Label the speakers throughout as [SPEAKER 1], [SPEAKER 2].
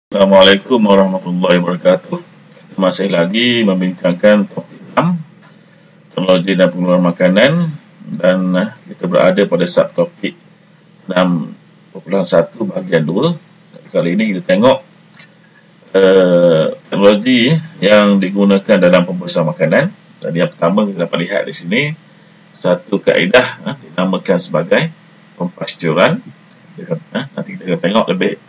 [SPEAKER 1] Assalamualaikum warahmatullahi wabarakatuh. Kita masih lagi membincangkan topik 6, teknologi dan pengeluaran makanan, dan kita berada pada subtopik 6.1 bahagian 2. Kali ini kita tengok teknologi yang digunakan dalam pembesar makanan. Dan yang pertama kita dapat lihat di sini satu kaedah dinamakan sebagai pempasturan. Nanti kita akan tengok lebih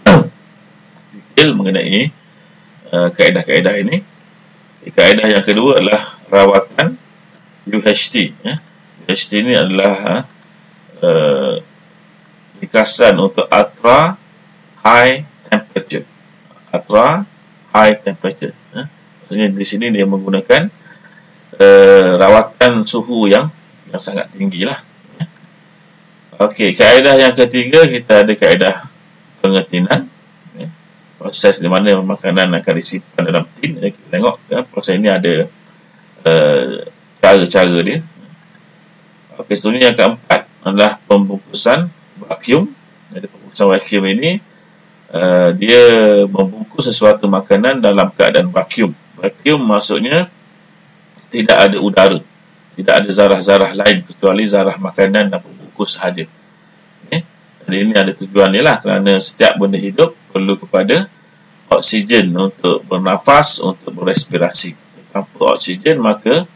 [SPEAKER 1] detail mengenai kaedah-kaedah ini. Kaedah yang kedua adalah rawatan UHT. UHT ini adalah ringkasan untuk ultra high temperature. Ultra high temperature. Maksudnya di sini dia menggunakan rawatan suhu yang sangat tinggi lah. Okey, kaedah yang ketiga kita ada kaedah pengetinan. Proses di mana makanan akan disimpan dalam tin. Kita tengok proses ini ada cara-cara dia. Okey, seterusnya yang keempat adalah pembungkusan vacuum. Jadi pembungkusan vacuum ini dia membungkus sesuatu makanan dalam keadaan vacuum. Vacuum maksudnya tidak ada udara, tidak ada zarah-zarah lain kecuali zarah makanan dan pembungkus sahaja. Jadi ini ada tujuan dia lah, kerana setiap benda hidup perlu kepada oksigen untuk bernafas, untuk berespirasi. Tanpa oksigen maka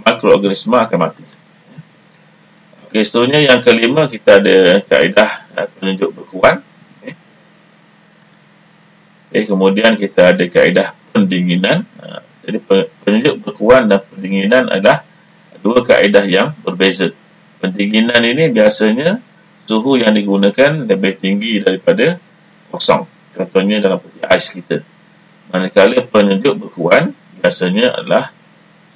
[SPEAKER 1] mikroorganisma akan mati. Okey, seterusnya yang kelima kita ada kaedah penunjuk bekuan. Okey, kemudian kita ada kaedah pendinginan. Jadi penunjuk bekuan dan pendinginan adalah dua kaedah yang berbeza. Pendinginan ini biasanya suhu yang digunakan lebih tinggi daripada kosong. Contohnya dalam peti ais kita. Manakala penunjuk bekuan biasanya adalah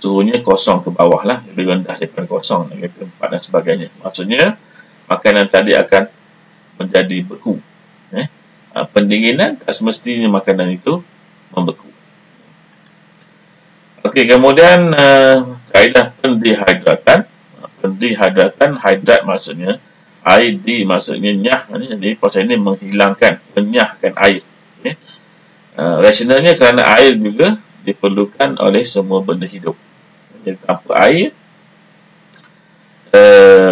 [SPEAKER 1] suhunya kosong ke bawah lah, lebih rendah daripada kosong, negatif 4 dan sebagainya. Maksudnya makanan tadi akan menjadi beku. Pendinginan tak semestinya makanan itu membeku. Okey, kemudian kaedah pendehidratan. Pendehidratan, hidrat maksudnya air, di maksudnya nyah. Jadi proses ini menghilangkan, menyahkan air. Rasionalnya kerana air juga diperlukan oleh semua benda hidup. Jadi tanpa air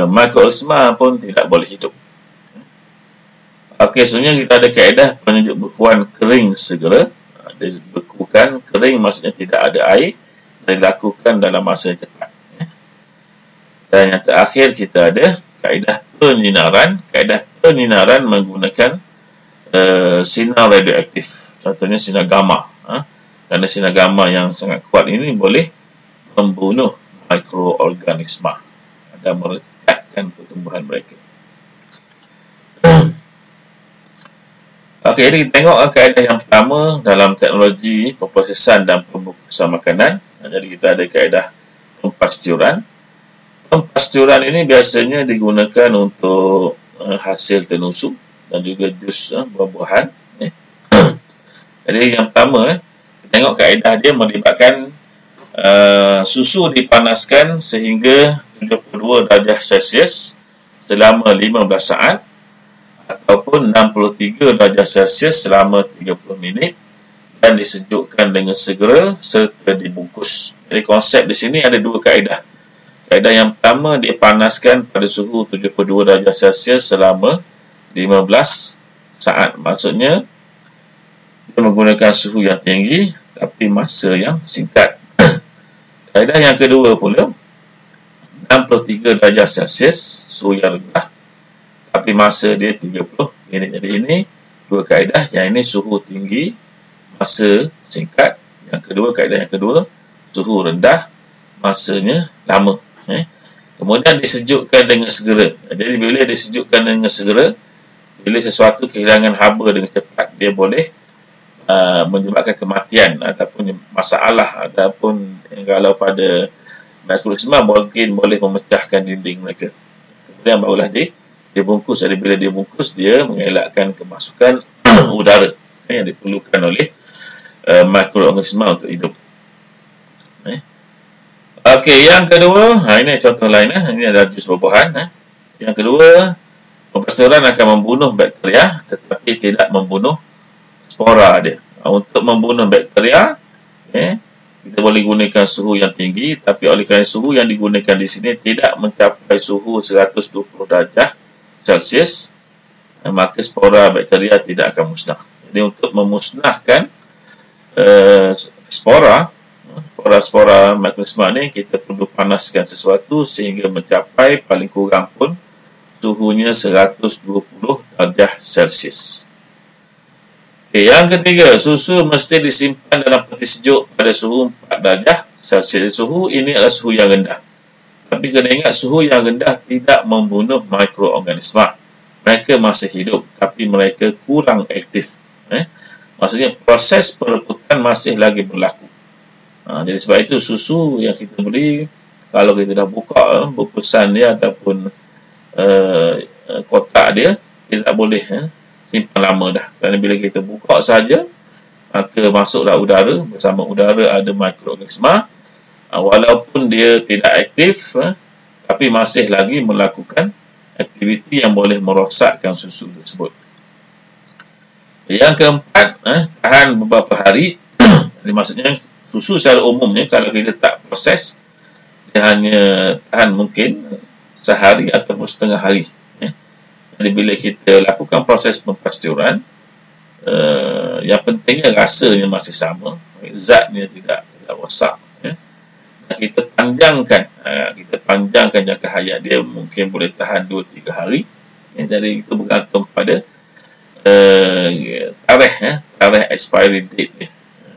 [SPEAKER 1] mikroorganisma pun tidak boleh hidup. Okey, sebenarnya kita ada kaedah penunjuk bekuan kering segera. Dibekukan kering maksudnya tidak ada air, dan dilakukan dalam masa yang cepat. Dan yang terakhir kita ada kaedah penyinaran. Kaedah penyinaran menggunakan sinar radioaktif. Contohnya sinar gamma. Kerana sinar gamma yang sangat kuat ini boleh membunuh mikroorganisma dan meretakkan pertumbuhan mereka. Okey, jadi kita tengok kaedah yang pertama dalam teknologi pemprosesan dan pembungkusan makanan. Jadi kita ada kaedah pempasturan. Pempasturan ini biasanya digunakan untuk hasil tenusuk dan juga jus buah-buahan. Jadi yang pertama, kita tengok kaedah dia melibatkan susu dipanaskan sehingga 72 darjah Celsius selama 15 saat ataupun 63 darjah Celsius selama 30 minit dan disejukkan dengan segera serta dibungkus. Jadi konsep di sini ada dua kaedah. Kaedah yang pertama, dipanaskan pada suhu 72 darjah Celsius selama 15 saat. Maksudnya dia menggunakan suhu yang tinggi tapi masa yang singkat. Kaedah yang kedua pula 63 darjah Celsius, suhu yang rendah tapi masa dia 30 minit. Jadi ini dua kaedah. Yang ini suhu tinggi, masa singkat. Yang kedua, kaedah yang kedua, suhu rendah, masanya lama. Kemudian disejukkan dengan segera. Jadi bila disejukkan dengan segera, bila sesuatu kehilangan haba dengan cepat, dia boleh menyebabkan kematian ataupun masalah, ataupun kalau pada mikroorganisma mungkin boleh memecahkan dinding mereka. Kemudian barulah dibungkus. Jadi bila dibungkus, dia mengelakkan kemasukan udara yang diperlukan oleh mikroorganisma untuk hidup. Okey, yang kedua, ini contoh lain. Ini adalah jus buah-buahan. Yang kedua, pempasturan akan membunuh bakteria tetapi tidak membunuh spora dia. Untuk membunuh bakteria, kita boleh gunakan suhu yang tinggi, tapi oleh kerana suhu yang digunakan di sini tidak mencapai suhu 120 darjah Celsius, maka spora bakteria tidak akan musnah. Jadi untuk memusnahkan spora mikroorganisma ni, kita perlu panaskan sesuatu sehingga mencapai paling kurang pun suhunya 120 darjah Celsius. Okay, yang ketiga, susu mesti disimpan dalam peti sejuk pada suhu 4 darjah Celsius. Suhu ini adalah suhu yang rendah. Tapi kena ingat, suhu yang rendah tidak membunuh mikroorganisma. Mereka masih hidup, tapi mereka kurang aktif. Maksudnya, proses perekutan masih lagi berlaku. Jadi sebab itu, susu yang kita beli, kalau kita dah buka bungkusan dia ataupun kotak dia, kita tak boleh simpan lama dah. Kerana bila kita buka saja, maka masuklah udara. Bersama udara ada mikroorganisma. Walaupun dia tidak aktif, tapi masih lagi melakukan aktiviti yang boleh merosakkan susu tersebut. Yang keempat, tahan beberapa hari. Jadi maksudnya, susu secara umumnya kalau kita tak proses, dia hanya tahan mungkin sehari ataupun setengah hari. Jadi bila kita lakukan proses pempasturan, yang pentingnya rasanya masih sama, zatnya tidak rosak. Dan kita panjangkan jangka hayat dia, mungkin boleh tahan 2-3 hari. Jadi itu bergantung pada tarikh expiry date dia.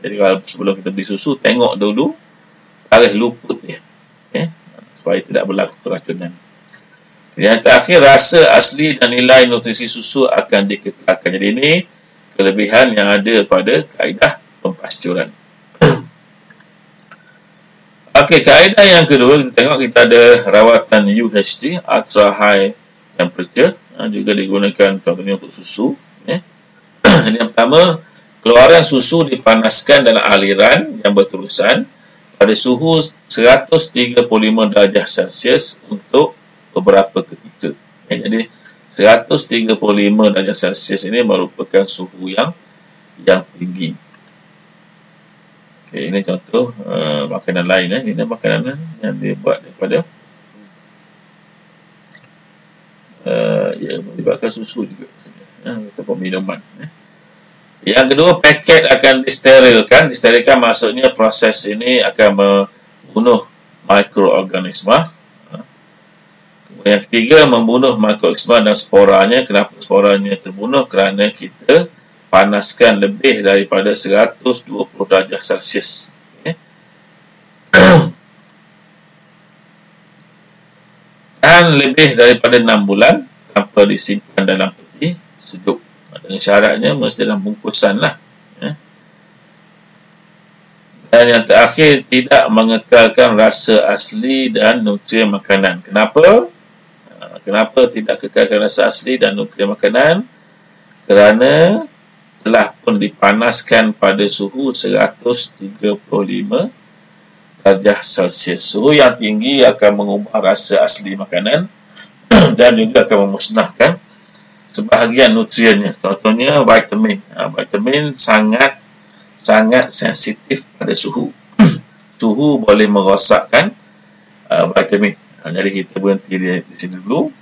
[SPEAKER 1] Jadi kalau sebelum kita beli susu, tengok dulu tarikh luput dia, supaya tidak berlaku keracunan. Yang terakhir, rasa asli dan nilai nutrisi susu akan dikekalkan. Jadi ini kelebihan yang ada pada kaedah pempasturan. Okey, kaedah yang kedua, kita tengok kita ada rawatan UHT, ultra high temperature, juga digunakan contohnya untuk susu. Yang pertama, keluaran susu dipanaskan dalam aliran yang berterusan pada suhu 135 darjah Celsius untuk beberapa ketika. Jadi 135 darjah Celsius ini merupakan suhu yang tinggi. Okay, ini contoh makanan lain. Ini makanan yang dibuat daripada melibatkan susu juga, ataupun minuman. Yang kedua, paket akan disterilkan. Disterilkan maksudnya proses ini akan membunuh mikroorganisma. Yang ketiga, membunuh mikroorganisma dan sporanya. Kenapa sporanya terbunuh? Kerana kita panaskan lebih daripada 120 darjah Celsius. Dan lebih daripada 6 bulan tanpa disimpan dalam peti sejuk. Dengan syaratnya mesti dalam bungkusan lah. Dan yang terakhir, tidak mengekalkan rasa asli dan nutrien makanan. Kenapa? Kenapa tidak kekalkan rasa asli dan nutrien makanan? Kerana telah pun dipanaskan pada suhu 135 darjah Celsius. Suhu yang tinggi akan mengubah rasa asli makanan dan juga akan memusnahkan sebahagian nutriennya. Contohnya vitamin. Vitamin sangat sensitif pada suhu. Suhu boleh merosakkan vitamin. Jadi kita berhenti di sini dulu.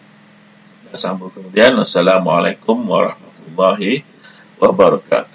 [SPEAKER 1] Dan sambung kemudian. Assalamualaikum warahmatullahi wabarakatuh.